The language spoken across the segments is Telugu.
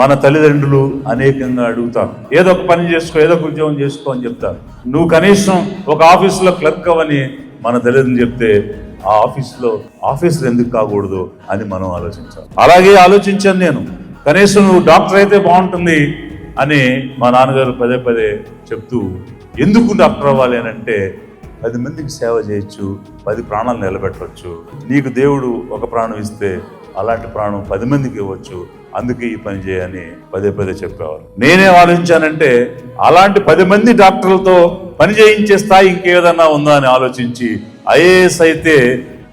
మన తల్లిదండ్రులు అనేకంగా అడుగుతారు, ఏదో ఒక పని చేసుకో, ఏదో ఒక ఉద్యోగం చేసుకో అని చెప్తారు. నువ్వు కనీసం ఒక ఆఫీసులో క్లర్క్ అవని మన తల్లిదండ్రులు చెప్తే ఆ ఆఫీసులో ఎందుకు కాకూడదు అని మనం ఆలోచించాలి. అలాగే ఆలోచించాను నేను. కనీసం నువ్వు డాక్టర్ అయితే బాగుంటుంది అని మా నాన్నగారు పదే పదే చెప్తూ, ఎందుకు డాక్టర్ అవ్వాలి అని అంటే 10 మందికి సేవ చేయొచ్చు, 10 ప్రాణాలు నిలబెట్టవచ్చు. నీకు దేవుడు ఒక ప్రాణం ఇస్తే అలాంటి ప్రాణం 10 మందికి ఇవ్వచ్చు, అందుకే ఈ పని చేయని పదే పదే చెప్పేవారు. నేనే ఆలోచించానంటే అలాంటి 10 మంది డాక్టర్లతో పని చేయించే స్థాయి ఇంకేదన్నా ఉందా అని ఆలోచించి ఐఏఎస్ అయితే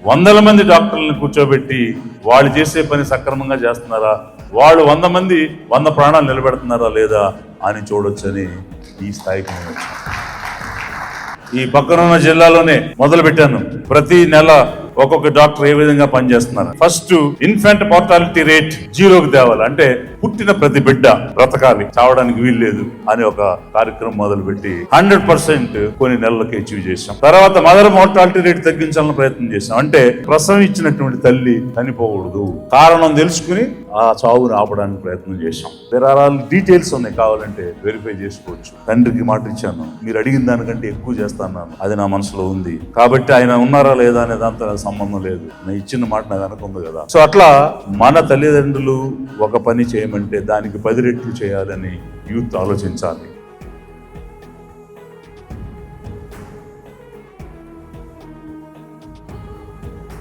100 మంది డాక్టర్లను కూర్చోబెట్టి వాళ్ళు చేసే పని సక్రమంగా చేస్తున్నారా, వాళ్ళు 100 మంది 100 ప్రాణాలు నిలబెడుతున్నారా లేదా అని చూడొచ్చని ఈ స్థాయికి నేను వచ్చాను. ఈ పక్కనున్న జిల్లాలోనే మొదలు పెట్టాను. ప్రతి నెల ఒక్కొక్క డాక్టర్ ఏ విధంగా పనిచేస్తున్నారు. ఫస్ట్ ఇన్ఫెంట్ మార్టాలిటీ రేట్ 0కి తేవాలి, అంటే పుట్టిన ప్రతి బిడ్డ బ్రతకాలి, చావడానికి వీల్లేదు అని ఒక కార్యక్రమం మొదలుపెట్టి 100% కొన్ని నెలలకు అచీవ్ చేశాం. తర్వాత మదర్ మార్టాలిటీ రేట్ తగ్గించాలని ప్రయత్నం చేశాం. అంటే ప్రసవించినటువంటి తల్లి చనిపోకూడదు, కారణం తెలుసుకుని ఆ చావుని ఆపడానికి ప్రయత్నం చేశాం. దేర్ ఆర్ ఆల్ డీటెయిల్స్ ఉన్నాయి, కావాలంటే వెరిఫై చేసుకోవచ్చు. తండ్రికి మాట ఇచ్చాను, మీరు అడిగిన దానికంటే ఎక్కువ చేస్తాను, అది నా మనసులో ఉంది, కాబట్టి ఆయన ఉన్నారా లేదా అనే దాంతో సంబంధం లేదు, నేను ఇచ్చిన మాట నాకు అనుకుంది కదా. సో అట్లా మన తల్లిదండ్రులు ఒక పని చేయమంటే దానికి 10 రెట్లు చేయాలని యూత్ ఆలోచించాలి.